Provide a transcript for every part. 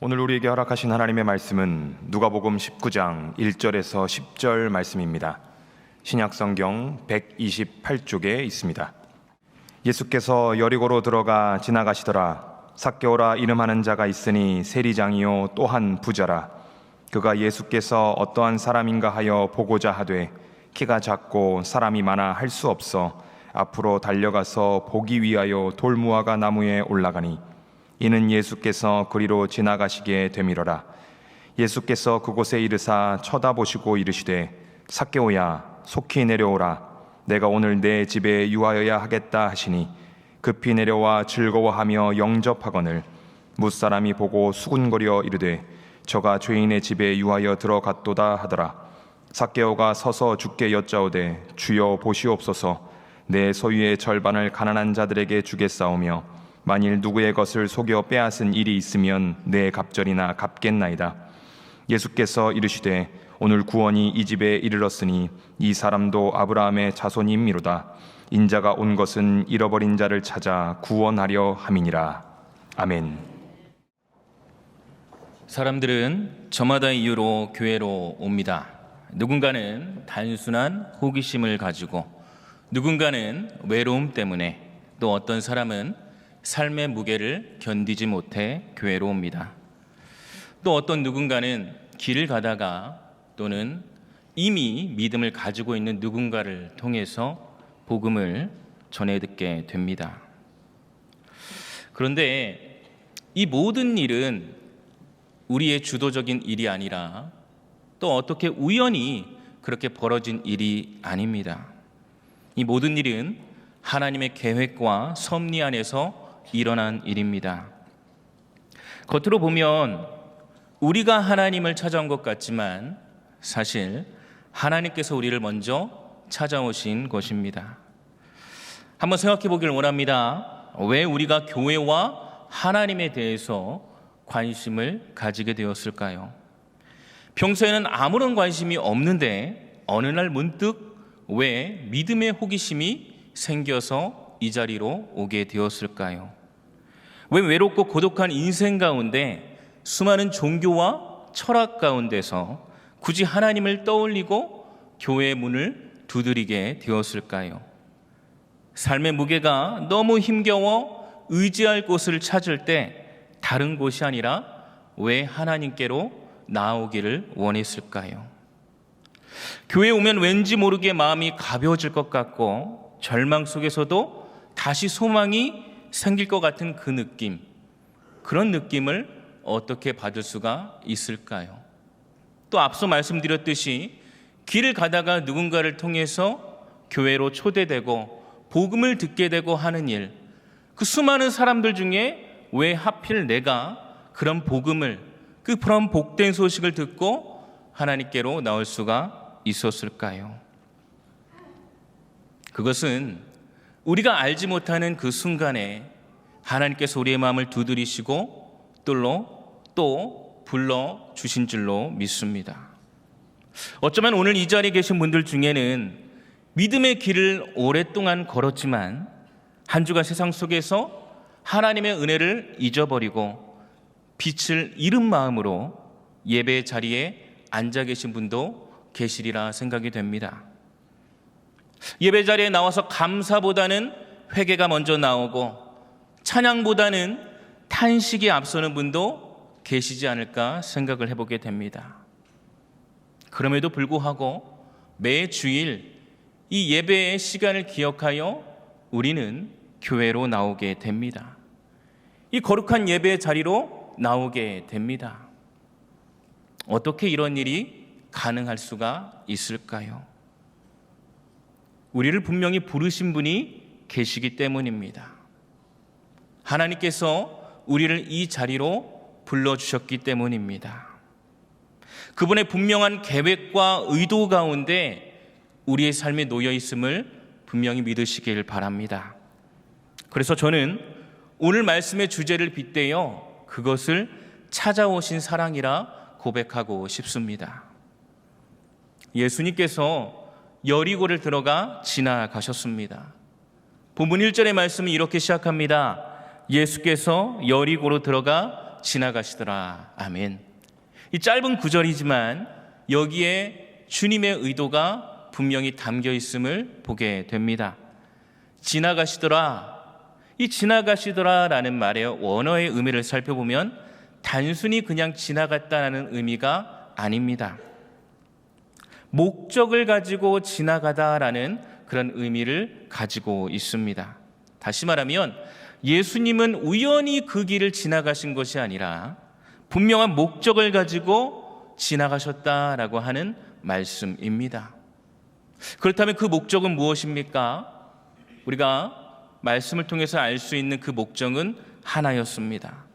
오늘 우리에게 허락하신 하나님의 말씀은 누가복음 19장 1절에서 10절 말씀입니다. 신약성경 128쪽에 있습니다. 예수께서 여리고로 들어가 지나가시더라. 삭개오라 이름하는 자가 있으니 세리장이요 또한 부자라. 그가 예수께서 어떠한 사람인가 하여 보고자 하되 키가 작고 사람이 많아 할 수 없어 앞으로 달려가서 보기 위하여 돌무화과 나무에 올라가니 이는 예수께서 그리로 지나가시게 되밀어라. 예수께서 그곳에 이르사 쳐다보시고 이르시되 삭개오야 속히 내려오라. 내가 오늘 내 집에 유하여야 하겠다 하시니 급히 내려와 즐거워하며 영접하거늘 무사람이 보고 수군거려 이르되 저가 죄인의 집에 유하여 들어갔도다 하더라. 삭개오가 서서 주께 여짜오되 주여 보시옵소서. 내 소유의 절반을 가난한 자들에게 주겠사오며 만일 누구의 것을 속여 빼앗은 일이 있으면 내 갑절이나 갚겠나이다. 예수께서 이르시되 오늘 구원이 이 집에 이르렀으니 이 사람도 아브라함의 자손임이로다. 인자가 온 것은 잃어버린 자를 찾아 구원하려 함이니라. 아멘. 사람들은 저마다 이유로 교회로 옵니다. 누군가는 단순한 호기심을 가지고, 누군가는 외로움 때문에, 또 어떤 사람은 삶의 무게를 견디지 못해 교회로 옵니다. 또 어떤 누군가는 길을 가다가 또는 이미 믿음을 가지고 있는 누군가를 통해서 복음을 전해 듣게 됩니다. 그런데 이 모든 일은 우리의 주도적인 일이 아니라 또 어떻게 우연히 그렇게 벌어진 일이 아닙니다. 이 모든 일은 하나님의 계획과 섭리 안에서 일어난 일입니다. 겉으로 보면 우리가 하나님을 찾아온 것 같지만 사실 하나님께서 우리를 먼저 찾아오신 것입니다. 한번 생각해 보기를 원합니다. 왜 우리가 교회와 하나님에 대해서 관심을 가지게 되었을까요? 평소에는 아무런 관심이 없는데 어느 날 문득 왜 믿음의 호기심이 생겨서 이 자리로 오게 되었을까요? 왜 외롭고 고독한 인생 가운데 수많은 종교와 철학 가운데서 굳이 하나님을 떠올리고 교회의 문을 두드리게 되었을까요? 삶의 무게가 너무 힘겨워 의지할 곳을 찾을 때 다른 곳이 아니라 왜 하나님께로 나오기를 원했을까요? 교회에 오면 왠지 모르게 마음이 가벼워질 것 같고 절망 속에서도 다시 소망이 생길 것 같은 그 느낌, 그런 느낌을 어떻게 받을 수가 있을까요? 또 앞서 말씀드렸듯이 길을 가다가 누군가를 통해서 교회로 초대되고 복음을 듣게 되고 하는 일, 그 수많은 사람들 중에 왜 하필 내가 그런 복음을, 그런 복된 소식을 듣고 하나님께로 나올 수가 있었을까요? 그것은 우리가 알지 못하는 그 순간에 하나님께서 우리의 마음을 두드리시고 또 불러주신 줄로 믿습니다. 어쩌면 오늘 이 자리에 계신 분들 중에는 믿음의 길을 오랫동안 걸었지만 한 주간 세상 속에서 하나님의 은혜를 잊어버리고 빛을 잃은 마음으로 예배의 자리에 앉아 계신 분도 계시리라 생각이 됩니다. 예배 자리에 나와서 감사보다는 회개가 먼저 나오고 찬양보다는 탄식이 앞서는 분도 계시지 않을까 생각을 해보게 됩니다. 그럼에도 불구하고 매 주일 이 예배의 시간을 기억하여 우리는 교회로 나오게 됩니다. 이 거룩한 예배의 자리로 나오게 됩니다. 어떻게 이런 일이 가능할 수가 있을까요? 우리를 분명히 부르신 분이 계시기 때문입니다. 하나님께서 우리를 이 자리로 불러주셨기 때문입니다. 그분의 분명한 계획과 의도 가운데 우리의 삶에 놓여 있음을 분명히 믿으시길 바랍니다. 그래서 저는 오늘 말씀의 주제를 빗대어 그것을 찾아오신 사랑이라 고백하고 싶습니다. 예수님께서 여리고를 들어가 지나가셨습니다. 본문 1절의 말씀이 이렇게 시작합니다. 예수께서 여리고로 들어가 지나가시더라. 아멘. 이 짧은 구절이지만 여기에 주님의 의도가 분명히 담겨 있음을 보게 됩니다. 지나가시더라. 이 지나가시더라라는 말의 원어의 의미를 살펴보면 단순히 그냥 지나갔다라는 의미가 아닙니다. 목적을 가지고 지나가다라는 그런 의미를 가지고 있습니다. 다시 말하면 예수님은 우연히 그 길을 지나가신 것이 아니라 분명한 목적을 가지고 지나가셨다라고 하는 말씀입니다. 그렇다면 그 목적은 무엇입니까? 우리가 말씀을 통해서 알 수 있는 그 목적은 하나였습니다.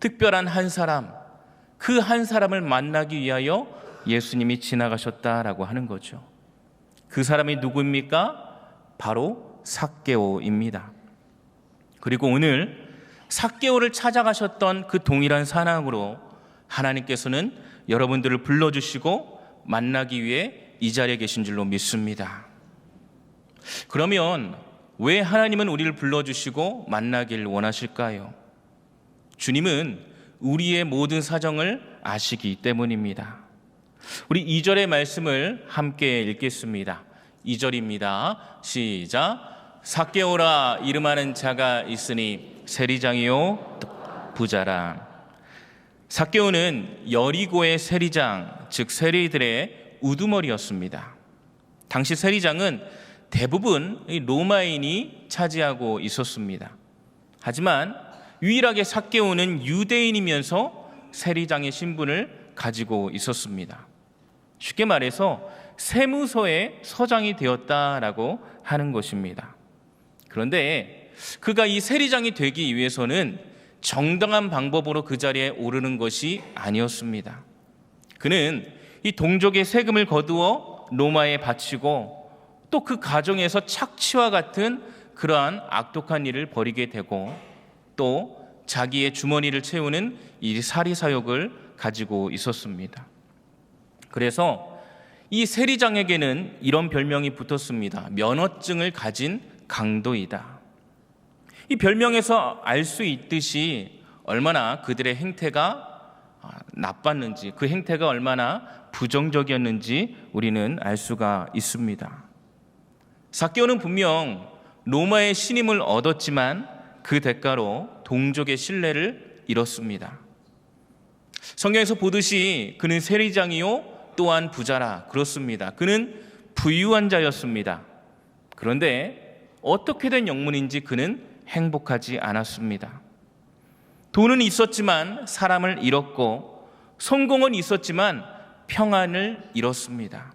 특별한 한 사람, 그 한 사람을 만나기 위하여 예수님이 지나가셨다라고 하는 거죠. 그 사람이 누구입니까? 바로 삭개오입니다. 그리고 오늘 삭개오를 찾아가셨던 그 동일한 사랑으로 하나님께서는 여러분들을 불러주시고 만나기 위해 이 자리에 계신 줄로 믿습니다. 그러면 왜 하나님은 우리를 불러주시고 만나길 원하실까요? 주님은 우리의 모든 사정을 아시기 때문입니다. 우리 2절의 말씀을 함께 읽겠습니다. 2절입니다. 시작. 삭개오라 이름하는 자가 있으니 세리장이요 부자라. 삭개오는 여리고의 세리장, 즉 세리들의 우두머리였습니다. 당시 세리장은 대부분 로마인이 차지하고 있었습니다. 하지만 유일하게 삭개오는 유대인이면서 세리장의 신분을 가지고 있었습니다. 쉽게 말해서 세무서의 서장이 되었다라고 하는 것입니다. 그런데 그가 이 세리장이 되기 위해서는 정당한 방법으로 그 자리에 오르는 것이 아니었습니다. 그는 이 동족의 세금을 거두어 로마에 바치고 또 그 가정에서 착취와 같은 그러한 악독한 일을 벌이게 되고 또 자기의 주머니를 채우는 이 사리사욕을 가지고 있었습니다. 그래서 이 세리장에게는 이런 별명이 붙었습니다. 면허증을 가진 강도이다. 이 별명에서 알 수 있듯이 얼마나 그들의 행태가 나빴는지, 그 행태가 얼마나 부정적이었는지 우리는 알 수가 있습니다. 삭개오는 분명 로마의 신임을 얻었지만 그 대가로 동족의 신뢰를 잃었습니다. 성경에서 보듯이 그는 세리장이요 또한 부자라. 그렇습니다. 그는 부유한 자였습니다. 그런데 어떻게 된 영문인지 그는 행복하지 않았습니다. 돈은 있었지만 사람을 잃었고 성공은 있었지만 평안을 잃었습니다.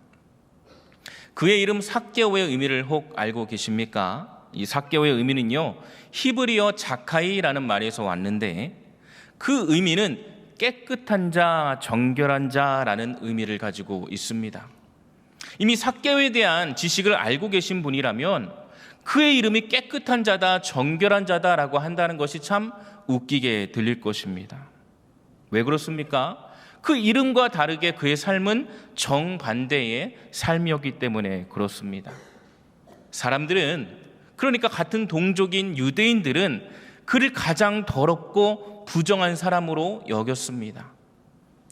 그의 이름 삭개오의 의미를 혹 알고 계십니까? 이 삭개오의 의미는요, 히브리어 자카이라는 말에서 왔는데 그 의미는 깨끗한 자, 정결한 자라는 의미를 가지고 있습니다. 이미 삭개오에 대한 지식을 알고 계신 분이라면 그의 이름이 깨끗한 자다, 정결한 자다라고 한다는 것이 참 웃기게 들릴 것입니다. 왜 그렇습니까? 그 이름과 다르게 그의 삶은 정반대의 삶이었기 때문에 그렇습니다. 사람들은, 그러니까 같은 동족인 유대인들은 그를 가장 더럽고 부정한 사람으로 여겼습니다.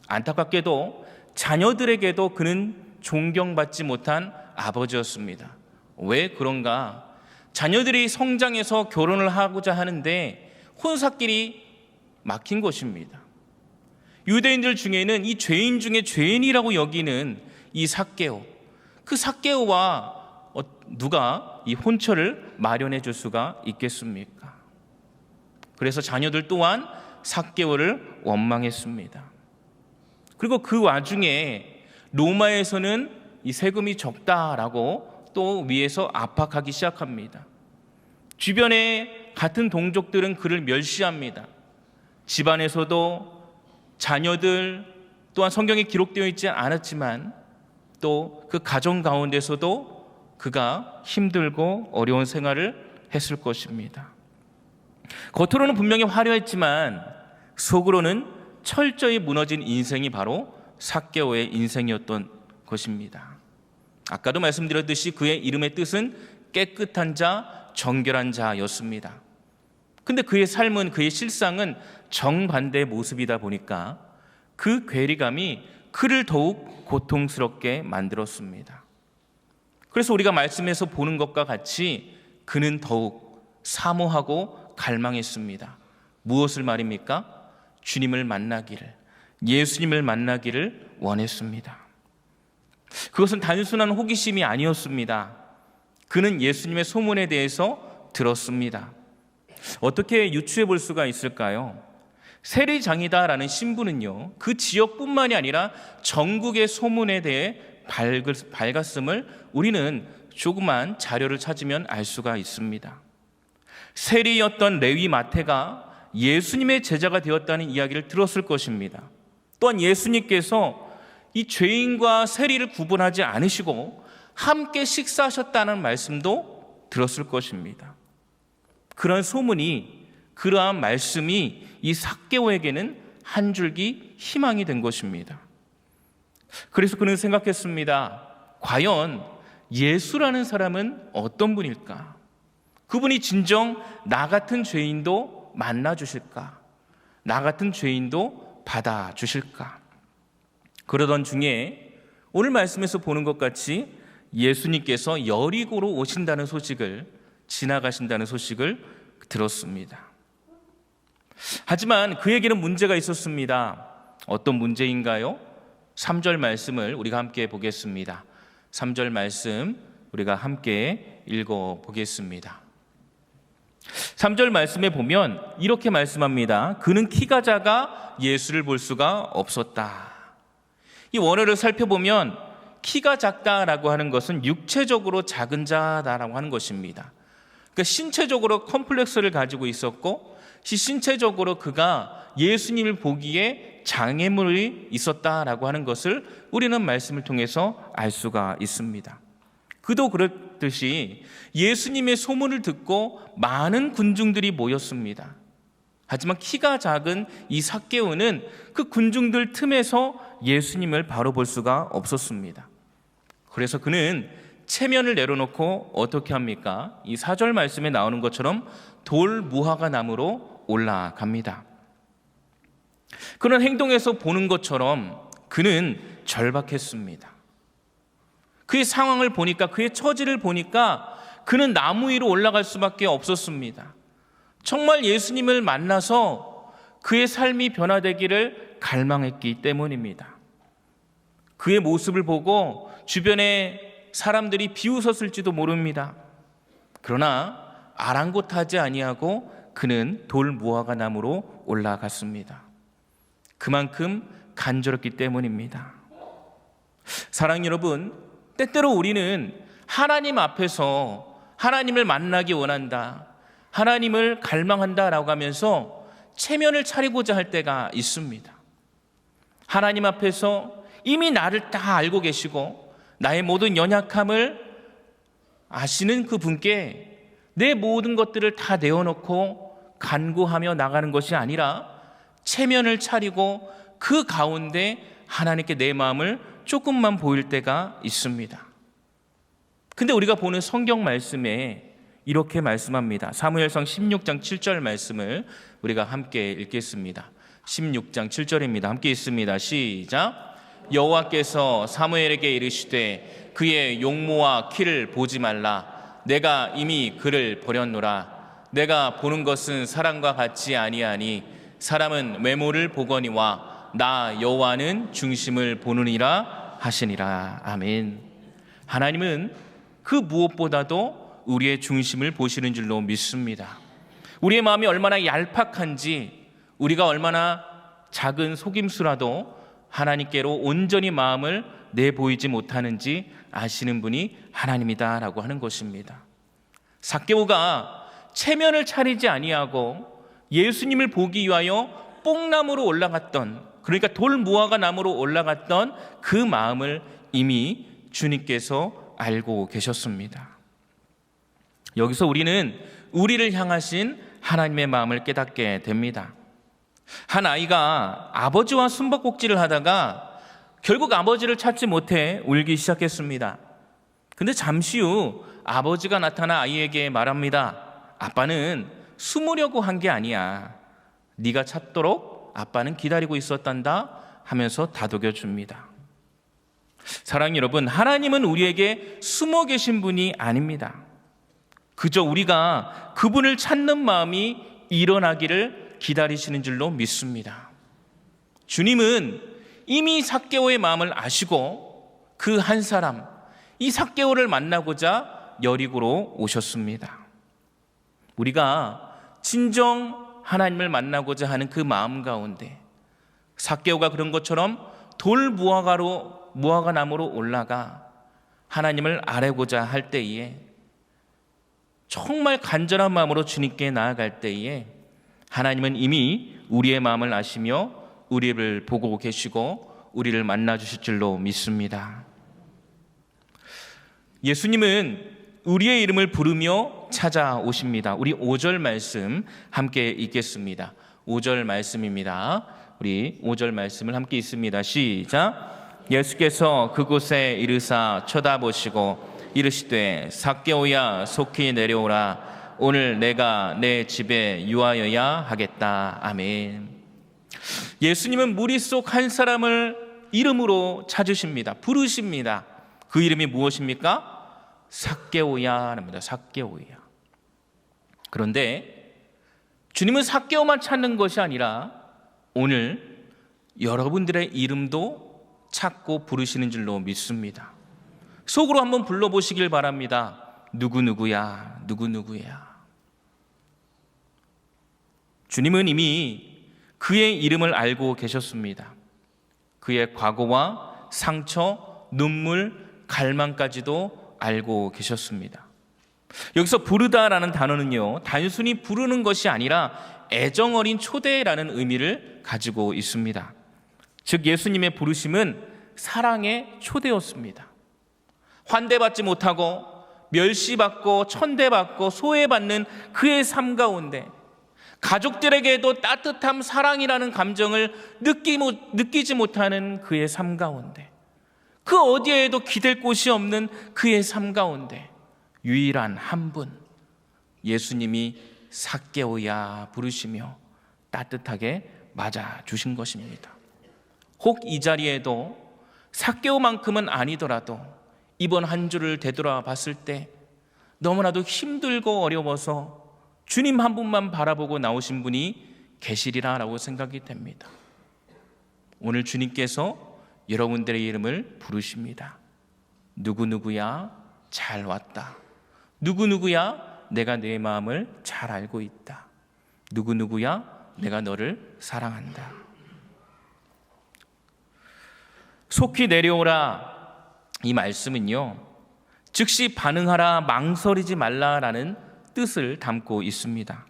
안타깝게도 자녀들에게도 그는 존경받지 못한 아버지였습니다. 왜 그런가? 자녀들이 성장해서 결혼을 하고자 하는데 혼사길이 막힌 것입니다. 유대인들 중에는 이 죄인 중에 죄인이라고 여기는 이 삭개오, 그 삭개오와 누가 이 혼처를 마련해 줄 수가 있겠습니까? 그래서 자녀들 또한 삭개오를 원망했습니다. 그리고 그 와중에 로마에서는 이 세금이 적다라고 또 위에서 압박하기 시작합니다. 주변의 같은 동족들은 그를 멸시합니다. 집안에서도 자녀들 또한 성경에 기록되어 있지 않았지만 또 그 가정 가운데서도 그가 힘들고 어려운 생활을 했을 것입니다. 겉으로는 분명히 화려했지만 속으로는 철저히 무너진 인생이 바로 삭개오의 인생이었던 것입니다. 아까도 말씀드렸듯이 그의 이름의 뜻은 깨끗한 자, 정결한 자였습니다. 근데 그의 삶은, 그의 실상은 정반대의 모습이다 보니까 그 괴리감이 그를 더욱 고통스럽게 만들었습니다. 그래서 우리가 말씀에서 보는 것과 같이 그는 더욱 사모하고 갈망했습니다. 무엇을 말입니까? 주님을 만나기를, 예수님을 만나기를 원했습니다. 그것은 단순한 호기심이 아니었습니다. 그는 예수님의 소문에 대해서 들었습니다. 어떻게 유추해 볼 수가 있을까요? 세리장이다라는 신분은요, 그 지역뿐만이 아니라 전국의 소문에 대해 밝았음을 우리는 조그만 자료를 찾으면 알 수가 있습니다. 세리였던 레위 마태가 예수님의 제자가 되었다는 이야기를 들었을 것입니다. 또한 예수님께서 이 죄인과 세리를 구분하지 않으시고 함께 식사하셨다는 말씀도 들었을 것입니다. 그런 소문이, 그러한 말씀이 이 삭개오에게는 한 줄기 희망이 된 것입니다. 그래서 그는 생각했습니다. 과연 예수라는 사람은 어떤 분일까? 그분이 진정 나 같은 죄인도 만나주실까? 나 같은 죄인도 받아주실까? 그러던 중에 오늘 말씀에서 보는 것 같이 예수님께서 여리고로 오신다는 소식을, 지나가신다는 소식을 들었습니다. 하지만 그에게는 문제가 있었습니다. 어떤 문제인가요? 3절 말씀을 우리가 함께 보겠습니다. 3절 말씀 우리가 함께 읽어보겠습니다. 3절 말씀에 보면 이렇게 말씀합니다. 그는 키가 작아 예수를 볼 수가 없었다. 이 원어를 살펴보면 키가 작다라고 하는 것은 육체적으로 작은 자다라고 하는 것입니다. 그러니까 신체적으로 컴플렉스를 가지고 있었고, 신체적으로 그가 예수님을 보기에 장애물이 있었다라고 하는 것을 우리는 말씀을 통해서 알 수가 있습니다. 그도 그렇듯이 예수님의 소문을 듣고 많은 군중들이 모였습니다. 하지만 키가 작은 이 삭개오는 그 군중들 틈에서 예수님을 바로 볼 수가 없었습니다. 그래서 그는 체면을 내려놓고 어떻게 합니까? 이 4절 말씀에 나오는 것처럼 돌 무화과 나무로 올라갑니다. 그런 행동에서 보는 것처럼 그는 절박했습니다. 그의 상황을 보니까, 그의 처지를 보니까 그는 나무 위로 올라갈 수밖에 없었습니다. 정말 예수님을 만나서 그의 삶이 변화되기를 갈망했기 때문입니다. 그의 모습을 보고 주변의 사람들이 비웃었을지도 모릅니다. 그러나 아랑곳하지 아니하고 그는 돌 무화과 나무로 올라갔습니다. 그만큼 간절했기 때문입니다. 사랑하는 여러분, 때때로 우리는 하나님 앞에서 하나님을 만나기 원한다, 하나님을 갈망한다라고 하면서 체면을 차리고자 할 때가 있습니다. 하나님 앞에서 이미 나를 다 알고 계시고 나의 모든 연약함을 아시는 그 분께 내 모든 것들을 다 내어놓고 간구하며 나가는 것이 아니라 체면을 차리고 그 가운데 하나님께 내 마음을 조금만 보일 때가 있습니다. 근데 우리가 보는 성경 말씀에 이렇게 말씀합니다. 사무엘상 16장 7절 말씀을 우리가 함께 읽겠습니다. 16장 7절입니다. 함께 읽습니다. 시작. 여호와께서 사무엘에게 이르시되 그의 용모와 키를 보지 말라. 내가 이미 그를 버렸노라. 내가 보는 것은 사람과 같지 아니하니 사람은 외모를 보거니와 나 여호와는 중심을 보느니라 하시니라. 아멘. 하나님은 그 무엇보다도 우리의 중심을 보시는 줄로 믿습니다. 우리의 마음이 얼마나 얄팍한지, 우리가 얼마나 작은 속임수라도 하나님께로 온전히 마음을 내보이지 못하는지 아시는 분이 하나님이다라고 하는 것입니다. 삭개오가 체면을 차리지 아니하고 예수님을 보기 위하여 뽕나무로 올라갔던, 그러니까 돌 무화과 나무로 올라갔던 그 마음을 이미 주님께서 알고 계셨습니다. 여기서 우리는 우리를 향하신 하나님의 마음을 깨닫게 됩니다. 한 아이가 아버지와 숨바꼭질을 하다가 결국 아버지를 찾지 못해 울기 시작했습니다. 근데 잠시 후 아버지가 나타나 아이에게 말합니다. 아빠는 숨으려고 한 게 아니야. 네가 찾도록 아빠는 기다리고 있었단다 하면서 다독여 줍니다. 사랑하는 여러분, 하나님은 우리에게 숨어 계신 분이 아닙니다. 그저 우리가 그분을 찾는 마음이 일어나기를 기다리시는 줄로 믿습니다. 주님은 이미 삭개오의 마음을 아시고 그 한 사람, 이 삭개오를 만나고자 여리고로 오셨습니다. 우리가 진정 하나님을 만나고자 하는 그 마음 가운데 삭개오가 그런 것처럼 돌 무화과 나무로 올라가 하나님을 알아보자 할 때에, 정말 간절한 마음으로 주님께 나아갈 때에 하나님은 이미 우리의 마음을 아시며 우리를 보고 계시고 우리를 만나 주실 줄로 믿습니다. 예수님은 우리의 이름을 부르며 찾아오십니다. 우리 5절 말씀 함께 읽겠습니다. 5절 말씀입니다. 우리 5절 말씀을 함께 읽습니다. 시작. 예수께서 그곳에 이르사 쳐다보시고 이르시되 삭개오야 속히 내려오라. 오늘 내가 내 집에 유하여야 하겠다. 아멘. 예수님은 무리 속 한 사람을 이름으로 찾으십니다. 부르십니다. 그 이름이 무엇입니까? 삭개오야 합니다. 삭개오야. 그런데 주님은 삭개오만 찾는 것이 아니라 오늘 여러분들의 이름도 찾고 부르시는 줄로 믿습니다. 속으로 한번 불러보시길 바랍니다. 누구누구야, 누구누구야. 주님은 이미 그의 이름을 알고 계셨습니다. 그의 과거와 상처, 눈물, 갈망까지도 알고 계셨습니다. 여기서 부르다라는 단어는요, 단순히 부르는 것이 아니라 애정어린 초대라는 의미를 가지고 있습니다. 즉 예수님의 부르심은 사랑의 초대였습니다. 환대받지 못하고 멸시받고 천대받고 소외받는 그의 삶 가운데 가족들에게도 따뜻함, 사랑이라는 감정을 느끼지 못하는 그의 삶 가운데, 그 어디에도 기댈 곳이 없는 그의 삶 가운데 유일한 한 분, 예수님이 삭개오야 부르시며 따뜻하게 맞아주신 것입니다. 혹 이 자리에도 삭개오만큼은 아니더라도 이번 한 주를 되돌아봤을 때 너무나도 힘들고 어려워서 주님 한 분만 바라보고 나오신 분이 계시리라라고 생각이 됩니다. 오늘 주님께서 여러분들의 이름을 부르십니다. 누구누구야 잘 왔다. 누구누구야 내가 내 마음을 잘 알고 있다. 누구누구야 내가 너를 사랑한다. 속히 내려오라, 이 말씀은요, 즉시 반응하라, 망설이지 말라라는 뜻을 담고 있습니다.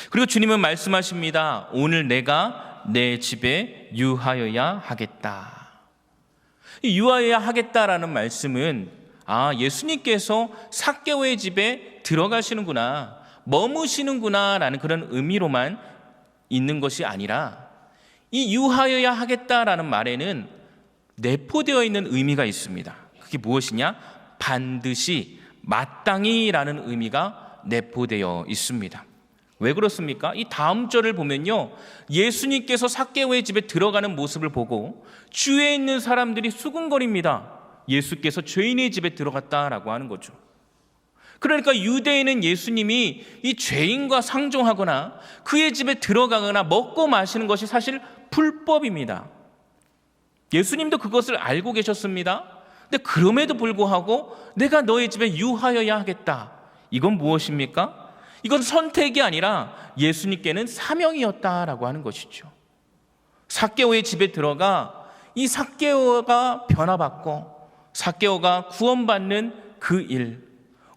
그리고 주님은 말씀하십니다. 오늘 내가 내 집에 유하여야 하겠다. 이 유하여야 하겠다라는 말씀은 예수님께서 삭개오의 집에 들어가시는구나, 머무시는구나 라는 그런 의미로만 있는 것이 아니라, 이 유하여야 하겠다라는 말에는 내포되어 있는 의미가 있습니다. 그게 무엇이냐? 반드시, 마땅히라는 의미가 내포되어 있습니다. 왜 그렇습니까? 이 다음 절을 보면요, 예수님께서 삭개오의 집에 들어가는 모습을 보고 주위에 있는 사람들이 수군거립니다. 예수께서 죄인의 집에 들어갔다라고 하는 거죠. 그러니까 유대인은 예수님이 이 죄인과 상종하거나 그의 집에 들어가거나 먹고 마시는 것이 사실 불법입니다. 예수님도 그것을 알고 계셨습니다. 근데 그럼에도 불구하고 내가 너의 집에 유하여야 하겠다. 이건 무엇입니까? 이건 선택이 아니라 예수님께는 사명이었다라고 하는 것이죠. 삭개오의 집에 들어가 이 삭개오가 변화받고 삭개오가 구원받는 그 일,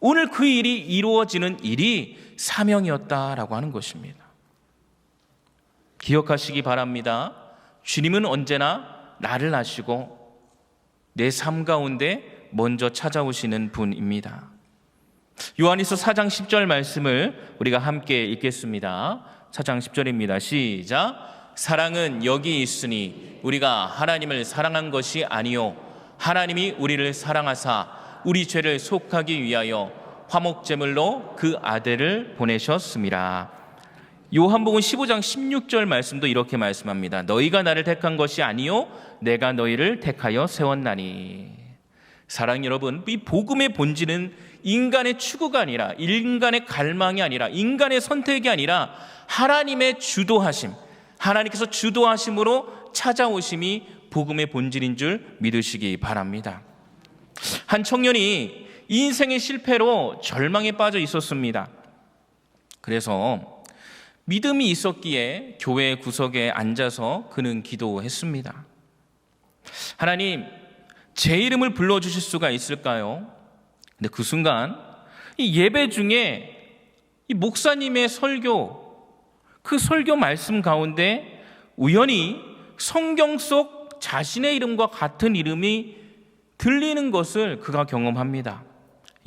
오늘 그 일이 이루어지는 일이 사명이었다라고 하는 것입니다. 기억하시기 바랍니다. 주님은 언제나 나를 아시고 내 삶 가운데 먼저 찾아오시는 분입니다. 요한일서 4장 10절 말씀을 우리가 함께 읽겠습니다. 4장 10절입니다. 시작. 사랑은 여기 있으니 우리가 하나님을 사랑한 것이 아니요 하나님이 우리를 사랑하사 우리 죄를 속하기 위하여 화목제물로 그 아들을 보내셨습니다. 요한복음 15장 16절 말씀도 이렇게 말씀합니다. 너희가 나를 택한 것이 아니요 내가 너희를 택하여 세웠나니. 사랑 여러분, 이 복음의 본질은 인간의 추구가 아니라, 인간의 갈망이 아니라, 인간의 선택이 아니라 하나님의 주도하심, 하나님께서 주도하심으로 찾아오심이 복음의 본질인 줄 믿으시기 바랍니다. 한 청년이 인생의 실패로 절망에 빠져 있었습니다. 그래서 믿음이 있었기에 교회 구석에 앉아서 그는 기도했습니다. 하나님, 제 이름을 불러주실 수가 있을까요? 근데 그 순간 이 예배 중에 이 목사님의 설교, 그 설교 말씀 가운데 우연히 성경 속 자신의 이름과 같은 이름이 들리는 것을 그가 경험합니다.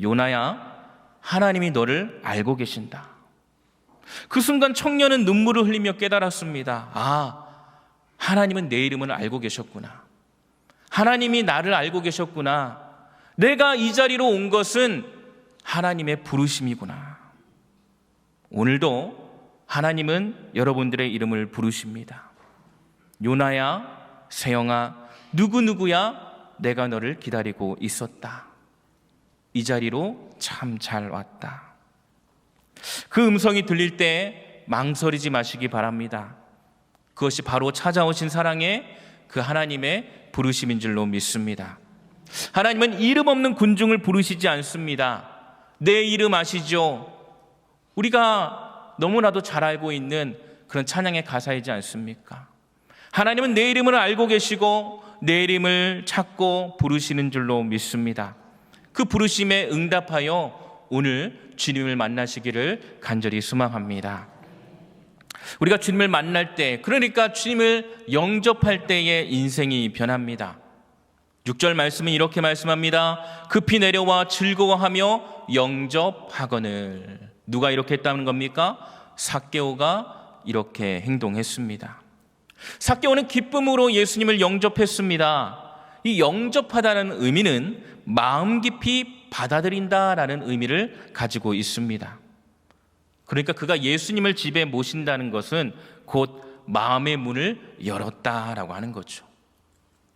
요나야, 하나님이 너를 알고 계신다. 그 순간 청년은 눈물을 흘리며 깨달았습니다. 아, 하나님은 내 이름을 알고 계셨구나. 하나님이 나를 알고 계셨구나. 내가 이 자리로 온 것은 하나님의 부르심이구나. 오늘도 하나님은 여러분들의 이름을 부르십니다. 요나야, 세영아, 누구누구야, 내가 너를 기다리고 있었다. 이 자리로 참 잘 왔다. 그 음성이 들릴 때 망설이지 마시기 바랍니다. 그것이 바로 찾아오신 사랑의 그 하나님의 부르심인 줄로 믿습니다. 하나님은 이름 없는 군중을 부르시지 않습니다. 내 이름 아시죠? 우리가 너무나도 잘 알고 있는 그런 찬양의 가사이지 않습니까? 하나님은 내 이름을 알고 계시고 내 이름을 찾고 부르시는 줄로 믿습니다. 그 부르심에 응답하여 오늘 주님을 만나시기를 간절히 소망합니다. 우리가 주님을 만날 때, 그러니까 주님을 영접할 때의 인생이 변합니다. 6절 말씀은 이렇게 말씀합니다. 급히 내려와 즐거워하며 영접하거늘. 누가 이렇게 했다는 겁니까? 삭개오가 이렇게 행동했습니다. 삭개오는 기쁨으로 예수님을 영접했습니다. 이 영접하다는 의미는 마음 깊이 받아들인다라는 의미를 가지고 있습니다. 그러니까 그가 예수님을 집에 모신다는 것은 곧 마음의 문을 열었다라고 하는 거죠.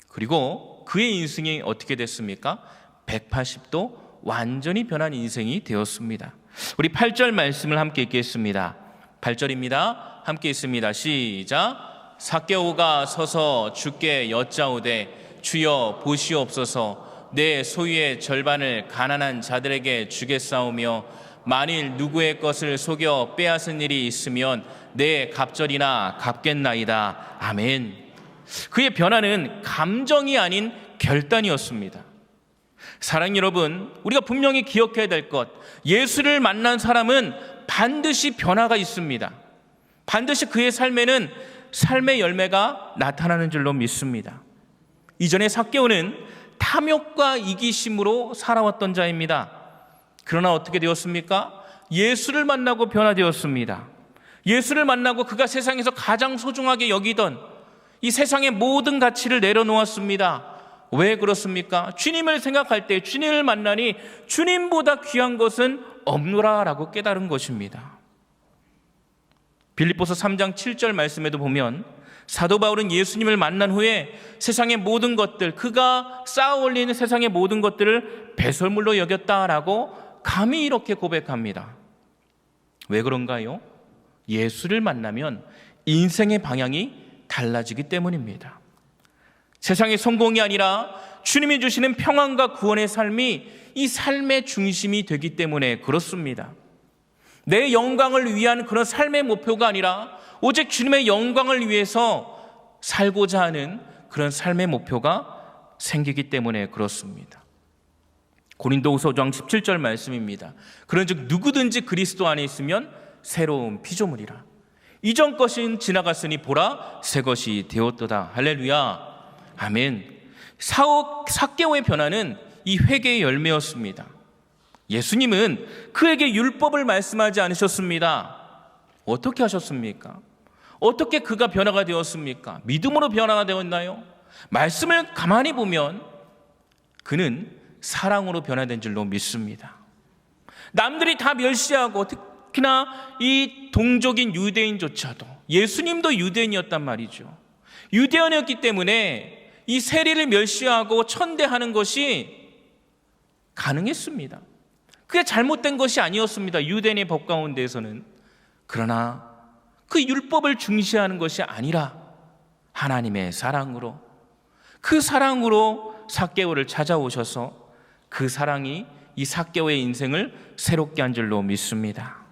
그리고 그의 인생이 어떻게 됐습니까? 180도 완전히 변한 인생이 되었습니다. 우리 8절 말씀을 함께 읽겠습니다. 8절입니다. 함께 읽습니다. 시작. 삭개오가 서서 주께 여짜오되 주여 보시옵소서. 내 소유의 절반을 가난한 자들에게 주겠사오며 만일 누구의 것을 속여 빼앗은 일이 있으면 내 갑절이나 갚겠나이다. 아멘. 그의 변화는 감정이 아닌 결단이었습니다. 사랑 여러분, 우리가 분명히 기억해야 될 것, 예수를 만난 사람은 반드시 변화가 있습니다. 반드시 그의 삶에는 삶의 열매가 나타나는 줄로 믿습니다. 이전에 삭개오는 탐욕과 이기심으로 살아왔던 자입니다. 그러나 어떻게 되었습니까? 예수를 만나고 변화되었습니다. 예수를 만나고 그가 세상에서 가장 소중하게 여기던 이 세상의 모든 가치를 내려놓았습니다. 왜 그렇습니까? 주님을 생각할 때, 주님을 만나니 주님보다 귀한 것은 없노라라고 깨달은 것입니다. 빌립보서 3장 7절 말씀에도 보면 사도 바울은 예수님을 만난 후에 세상의 모든 것들, 그가 쌓아 올리는 세상의 모든 것들을 배설물로 여겼다라고 감히 이렇게 고백합니다. 왜 그런가요? 예수를 만나면 인생의 방향이 달라지기 때문입니다. 세상의 성공이 아니라 주님이 주시는 평안과 구원의 삶이 이 삶의 중심이 되기 때문에 그렇습니다. 내 영광을 위한 그런 삶의 목표가 아니라 오직 주님의 영광을 위해서 살고자 하는 그런 삶의 목표가 생기기 때문에 그렇습니다. 고린도후서 5장 17절 말씀입니다. 그런즉 누구든지 그리스도 안에 있으면 새로운 피조물이라. 이전 것은 지나갔으니 보라 새 것이 되었도다. 할렐루야. 아멘. 삭개오의 변화는 이 회개의 열매였습니다. 예수님은 그에게 율법을 말씀하지 않으셨습니다. 어떻게 하셨습니까? 어떻게 그가 변화가 되었습니까? 믿음으로 변화가 되었나요? 말씀을 가만히 보면 그는 사랑으로 변화된 줄로 믿습니다. 남들이 다 멸시하고 특히나 이 동족인 유대인조차도, 예수님도 유대인이었단 말이죠. 유대인이었기 때문에 이 세리를 멸시하고 천대하는 것이 가능했습니다. 그게 잘못된 것이 아니었습니다. 유대인의 법 가운데에서는. 그러나 그 율법을 중시하는 것이 아니라 하나님의 사랑으로, 그 사랑으로 삭개오를 찾아오셔서 그 사랑이 이 삭개오의 인생을 새롭게 한 줄로 믿습니다.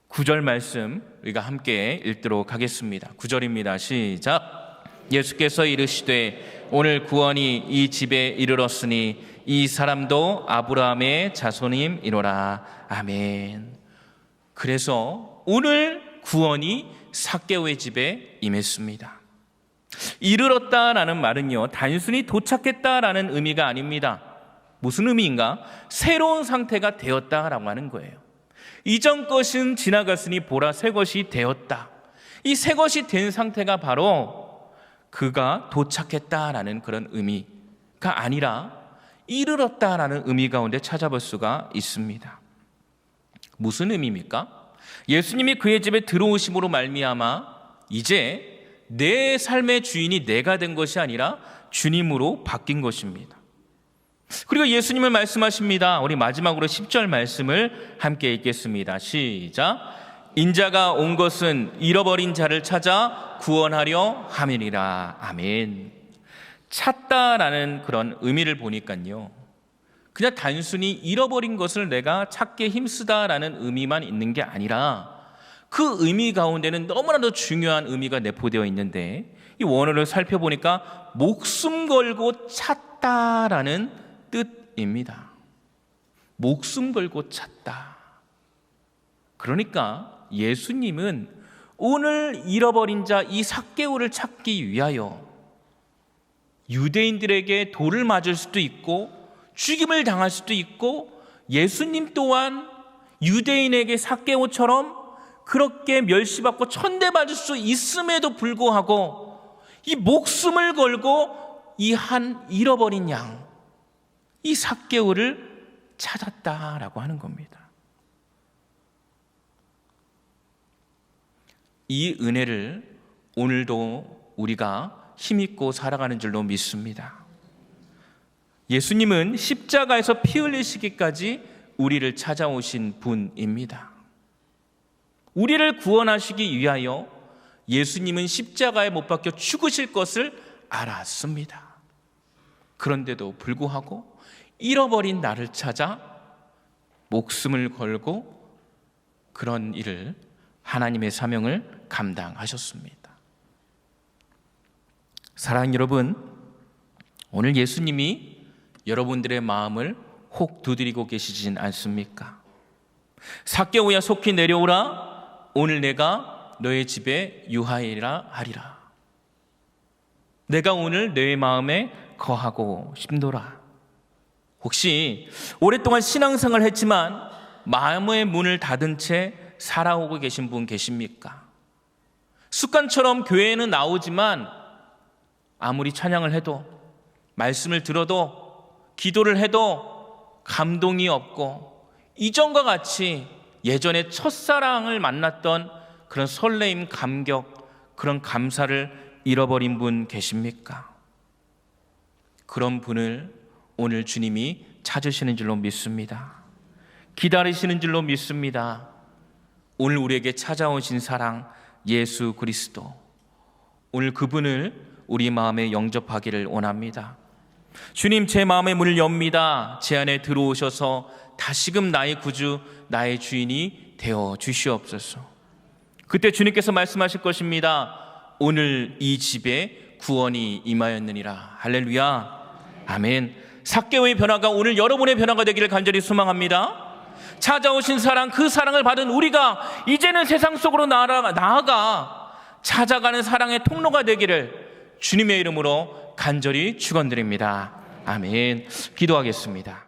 9절 말씀 우리가 함께 읽도록 하겠습니다. 9절입니다. 시작. 예수께서 이르시되 오늘 구원이 이 집에 이르렀으니 이 사람도 아브라함의 자손임이로라. 아멘. 그래서 오늘 구원이 삭개오의 집에 임했습니다. 이르렀다라는 말은요, 단순히 도착했다라는 의미가 아닙니다. 무슨 의미인가? 새로운 상태가 되었다라고 하는 거예요. 이전 것은 지나갔으니 보라 새 것이 되었다. 이 새 것이 된 상태가 바로 그가 도착했다라는 그런 의미가 아니라 이르렀다라는 의미 가운데 찾아볼 수가 있습니다. 무슨 의미입니까? 예수님이 그의 집에 들어오심으로 말미암아 이제 내 삶의 주인이 내가 된 것이 아니라 주님으로 바뀐 것입니다. 그리고 예수님은 말씀하십니다. 우리 마지막으로 10절 말씀을 함께 읽겠습니다. 시작. 인자가 온 것은 잃어버린 자를 찾아 구원하려 함이니라. 아멘. 찾다라는 그런 의미를 보니까요, 그냥 단순히 잃어버린 것을 내가 찾게 힘쓰다라는 의미만 있는 게 아니라 그 의미 가운데는 너무나도 중요한 의미가 내포되어 있는데, 이 원어를 살펴보니까 목숨 걸고 찾다라는 뜻입니다. 목숨 걸고 찾다. 그러니까 예수님은 오늘 잃어버린 자 이 삭개오를 찾기 위하여 유대인들에게 돌을 맞을 수도 있고 죽임을 당할 수도 있고, 예수님 또한 유대인에게 삭개오처럼 그렇게 멸시받고 천대받을 수 있음에도 불구하고 이 목숨을 걸고 이 한 잃어버린 양, 이 삭개오를 찾았다라고 하는 겁니다. 이 은혜를 오늘도 우리가 힘있고 살아가는 줄로 믿습니다. 예수님은 십자가에서 피 흘리시기까지 우리를 찾아오신 분입니다. 우리를 구원하시기 위하여 예수님은 십자가에 못 박혀 죽으실 것을 알았습니다. 그런데도 불구하고 잃어버린 나를 찾아 목숨을 걸고 그런 일을, 하나님의 사명을 감당하셨습니다. 사랑하는 여러분, 오늘 예수님이 여러분들의 마음을 혹 두드리고 계시진 않습니까? 삭개오야 속히 내려오라. 오늘 내가 너의 집에 유하리라 하리라. 내가 오늘 너의 마음에 거하고 싶노라. 혹시 오랫동안 신앙생활을 했지만 마음의 문을 닫은 채 살아오고 계신 분 계십니까? 습관처럼 교회에는 나오지만 아무리 찬양을 해도, 말씀을 들어도, 기도를 해도 감동이 없고, 이전과 같이 예전에 첫사랑을 만났던 그런 설레임, 감격, 그런 감사를 잃어버린 분 계십니까? 그런 분을 오늘 주님이 찾으시는 줄로 믿습니다. 기다리시는 줄로 믿습니다. 오늘 우리에게 찾아오신 사랑 예수 그리스도, 오늘 그분을 우리 마음에 영접하기를 원합니다. 주님, 제 마음의 문을 엽니다. 제 안에 들어오셔서 다시금 나의 구주, 나의 주인이 되어 주시옵소서. 그때 주님께서 말씀하실 것입니다. 오늘 이 집에 구원이 임하였느니라. 할렐루야. 아멘. 삭개오의 변화가 오늘 여러분의 변화가 되기를 간절히 소망합니다. 찾아오신 사랑, 그 사랑을 받은 우리가 이제는 세상 속으로 나아가 찾아가는 사랑의 통로가 되기를 주님의 이름으로 간절히 축원드립니다. 아멘. 기도하겠습니다.